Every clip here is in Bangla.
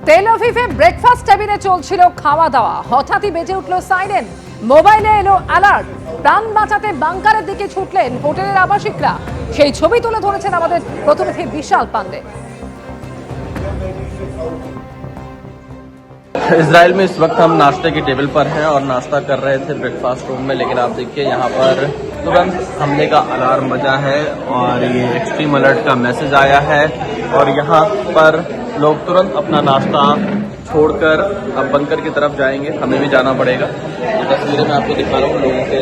তেল আভিভে ব্রেকফাস্ট টেবিলে চলছিল খাওয়া দাওয়া, হঠাৎই বেজে উঠল সাইরেন। মোবাইলে এলো অ্যালার্ট। প্রাণ বাঁচাতে বাংকারের দিকে ছুটলেন হোটেলের আবাসিকরা। সেই ছবি তুলে ধরেছেন আমাদের প্রতিনিধি বিশাল পান্ডে। इजराइल में इस वक्त हम नाश्ते की टेबल पर हैं और नाश्ता कर रहे थे ब्रेकफास्ट रूम में, लेकिन आप देखिए यहाँ पर तुरंत हमले का अलार्म बजा है और ये एक्सट्रीम अलर्ट का मैसेज आया है और यहाँ पर लोग तुरंत अपना नाश्ता छोड़कर अब बंकर की तरफ जाएंगे। हमें भी जाना पड़ेगा। ये तस्वीरें मैं आपको दिखा रहा हूँ, लोगों के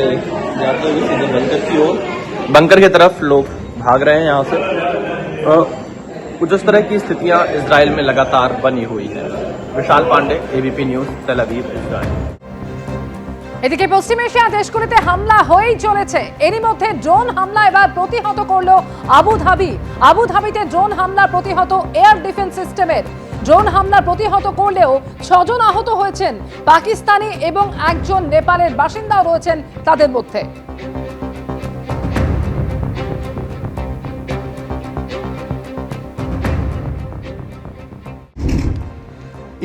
जाते हुए सीधे बंकर की ओर, बंकर की तरफ लोग भाग रहे हैं यहाँ से। कुछ इस तरह की स्थितियाँ इजराइल में लगातार बनी हुई है। विशाल पांडे, एबीपी न्यूज, तेल अवीव, इजराइल। এদিকে পশ্চিম এশিয়া দেশগুলিতে হামলা হয়েই চলেছে। এরই মধ্যে ড্রোন হামলা এবার প্রতিহত করলো আবুধাবি। আবুধাবিতে ড্রোন হামলা প্রতিহত এয়ার ডিফেন্স সিস্টেমের। ড্রোন হামলা প্রতিহত করলেও 6 জন আহত হয়েছেন। পাকিস্তানি এবং একজন নেপালের বাসিন্দাও রয়েছেন তাদের মধ্যে।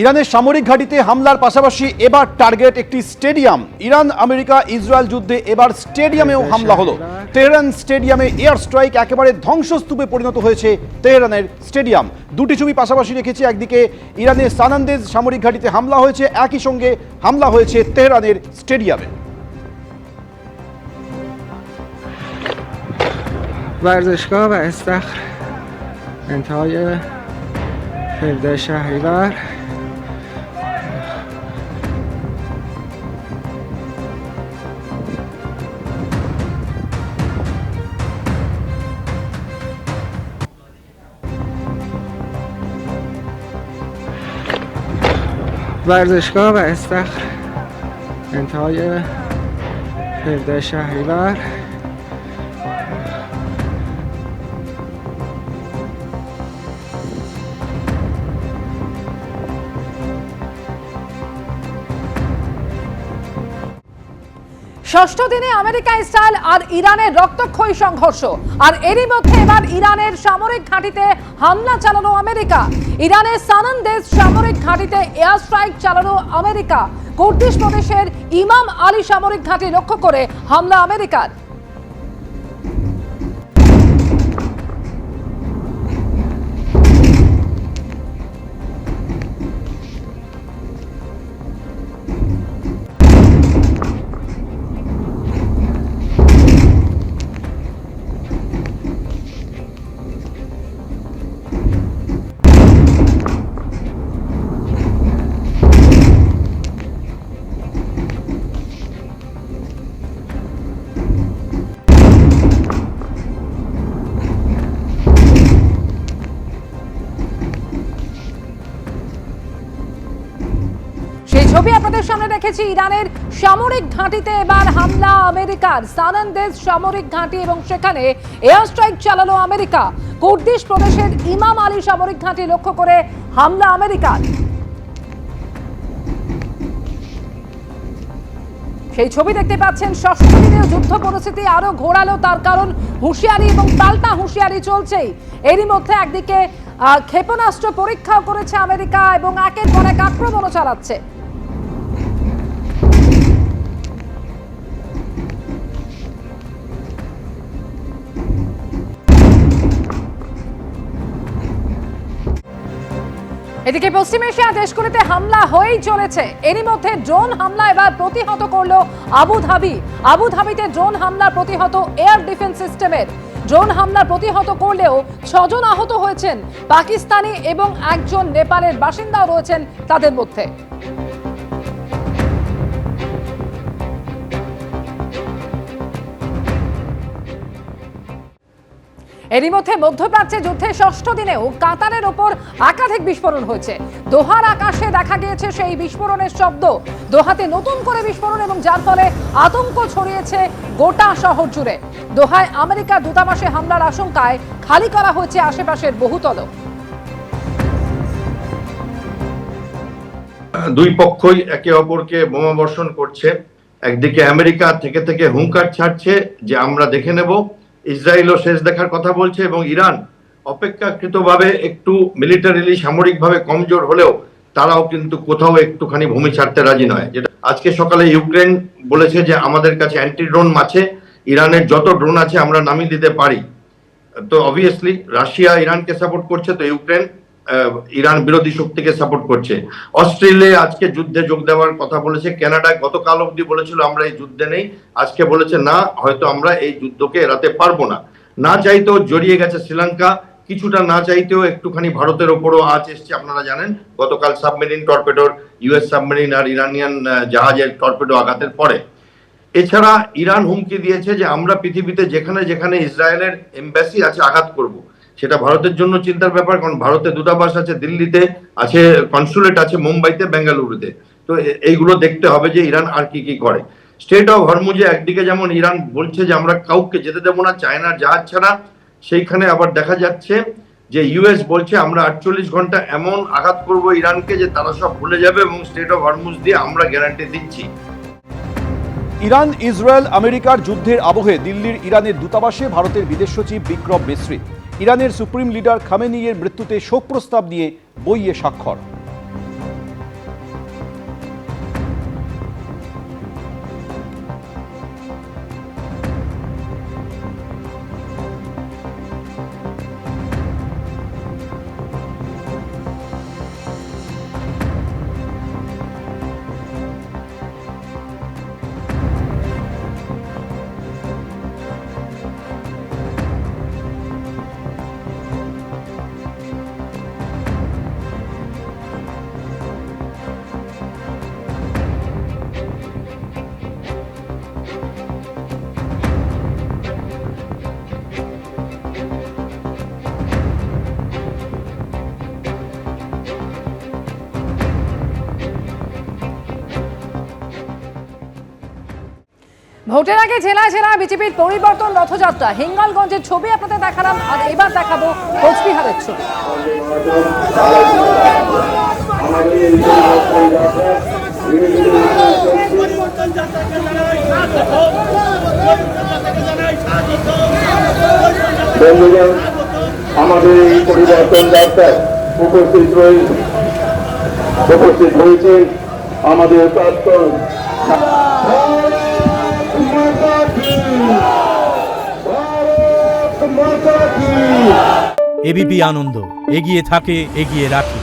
ইরানের সামরিক ঘাঁটিতে হামলার পাশাপাশি এবার টার্গেট একটি স্টেডিয়াম। ইরান আমেরিকা ইসরায়েল যুদ্ধে এবার স্টেডিয়ামেও হামলা হলো। তেহরান স্টেডিয়ামে এয়ার স্ট্রাইক, একেবারে ধ্বংসস্তূপে পরিণত হয়েছে তেহরানের স্টেডিয়াম। দুটি ছবি পাশাপাশি রেখেছি। একদিকে ইরানের সানান্দেজ সামরিক ঘাঁটিতে হামলা হয়েছে, একই সঙ্গে হামলা হয়েছে তেহরানের স্টেডিয়ামে। ورزشگاه و استخر انتهای 17 شهریور ورزشگاه و استخر انتهای 17 شهریور ষষ্ঠ দিনে আমেরিকা ইসরায়েল আর ইরানের রক্তক্ষয়ী সংঘর্ষ। আর এরই মধ্যে এবার ইরানের সামরিক ঘাঁটিতে হামলা চালানো আমেরিকা। ইরানের সানান্দেজ সামরিক ঘাঁটিতে এয়ার স্ট্রাইক চালানো আমেরিকা। কুর্দিশ প্রদেশের ইমাম আলী সামরিক ঘাঁটি লক্ষ্য করে হামলা আমেরিকার। ছবি আপনাদের সামনে রেখেছি। ইরানের সামরিক ঘাঁটিতে এবার হামলা আমেরিকার। সানান্দেজ সামরিক ঘাঁটি এবং সেখানে এয়ার স্ট্রাইক চালালো আমেরিকা। কুর্দিশ প্রদেশের ইমাম আলী সামরিক ঘাঁটি লক্ষ্য করে হামলা আমেরিকার। সেই ছবি দেখতে পাচ্ছেন। ষষ্ঠ দিনের যুদ্ধ পরিস্থিতি আরো ঘোরালো, তার কারণ হুঁশিয়ারি এবং পাল্টা হুঁশিয়ারি চলছেই। এরই মধ্যে একদিকে ক্ষেপণাস্ত্র পরীক্ষাও করেছে আমেরিকা এবং একের পর এক আক্রমণও চালাচ্ছে। এদিকে পশ্চিম এশিয়া দেশগুলিতে হামলা হয়েই চলেছে। এরই মধ্যে ড্রোন হামলা এবার প্রতিহত করলো আবুধাবি। আবুধাবিতে ড্রোন হামলা প্রতিহত এয়ার ডিফেন্স সিস্টেমের। ড্রোন হামলা প্রতিহত করলেও 6 জন আহত হয়েছেন। পাকিস্তানি এবং একজন নেপালের বাসিন্দাও রয়েছেন তাদের মধ্যে। এরই মধ্যে মধ্যপ্রাচ্যে যুদ্ধের ষষ্ঠ দিনেও কাতারের ওপর একাধিক বিস্ফোরণ হয়েছে। দোহার আকাশে দেখা গিয়েছে সেই বিস্ফোরণের শব্দ। দোহাতে নতুন করে বিস্ফোরণ এবং যার ফলে আতঙ্ক ছড়িয়েছে গোটা শহর জুড়ে। দোহায় আমেরিকার দূতাবাসে হামলার আশঙ্কায় খালি করা হয়েছে আশেপাশের বহুতল। দুই পক্ষই একে অপরকে বোমা বর্ষণ করছে। একদিকে আমেরিকা থেকে থেকে হুঙ্কার ছাড়ছে যে আমরা দেখে নেব, ইসরায়েলও শেষ দেখার কথা বলছে, এবং ইরান অপেক্ষাকৃতভাবে একটু মিলিটারিলি সামরিকভাবে কমজোর হলেও তারাও কিন্তু কোথাও একটুখানি ভূমি ছাড়তে রাজি নয়। যেটা আজকে সকালে ইউক্রেন বলেছে যে আমাদের কাছে অ্যান্টি ড্রোন আছে, ইরানের যত ড্রোন আছে আমরা নামিয়ে দিতে পারি। তো অবভিয়াসলি রাশিয়া ইরানকে সাপোর্ট করছে, তো ইউক্রেন ইরান বিরোধী শক্তিকে সাপোর্ট করছে। অস্ট্রেলিয়া আজকে যুদ্ধে যোগ দেওয়ার কথা বলেছে। কানাডা গতকাল অবধি বলেছিল আমরা এই যুদ্ধে নেই, আজকে বলেছে না, হয়তো আমরা এই যুদ্ধকে এড়াতে পারবো না। না চাইতেও জড়িয়ে গেছে শ্রীলঙ্কা, কিছুটা না চাইতেও একটুখানি ভারতের ওপরও আঁচ এসছে। আপনারা জানেন গতকাল সাবমেরিন টর্পেডোর, ইউএস সাবমেরিন আর ইরানিয়ান জাহাজের টর্পেডো আঘাতের পরে। এছাড়া ইরান হুমকি দিয়েছে যে আমরা পৃথিবীতে যেখানে যেখানে ইসরায়েলের এমবাসি আছে আঘাত করব। সেটা ভারতের জন্য চিন্তার ব্যাপার, কারণ ভারতে দূতাবাস আছে দিল্লিতে, আছে কনসুলেট আছে মুম্বাইতে, বেঙ্গালুরুতে। তো এইগুলো দেখতে হবে যে ইরান আর কি কি করে। স্টেট অফ হরমুজে একদিকে যেমন ইরান বলছে যে আমরা কাউকে যেতে দেবো না চায়নার জাহাজ ছাড়া, সেইখানে আবার দেখা যাচ্ছে যে ইউএস বলছে আমরা 48 ঘন্টা এমন আঘাত করব ইরানকে যে তারা সব ভুলে যাবে, এবং স্টেট অফ হরমুজ দিয়ে আমরা গ্যারান্টি দিচ্ছি। ইরান ইসরায়েল আমেরিকার যুদ্ধের আবহে দিল্লির ইরানের দূতাবাসে ভারতের বিদেশ সচিব বিক্রম মিশ্রি। ইরানের সুপ্রিম লিডার খামেনির মৃত্যুতে শোক প্রস্তাব নিয়ে বইয়ে স্বাক্ষর। ভোটের আগে জেলায় জেলায় বিজেপির পরিবর্তন রথযাত্রা। হিঙ্গলগঞ্জের ছবি আপনাদের দেখালাম, আর এবার দেখাবো কোচবিহারের ছবি। আমাদের এই পরিবর্তন যাত্রায় উপস্থিত হয়েছেন আমাদের প্রাক্তন এবিপি আনন্দ, এগিয়ে থাকে, এগিয়ে রাখে।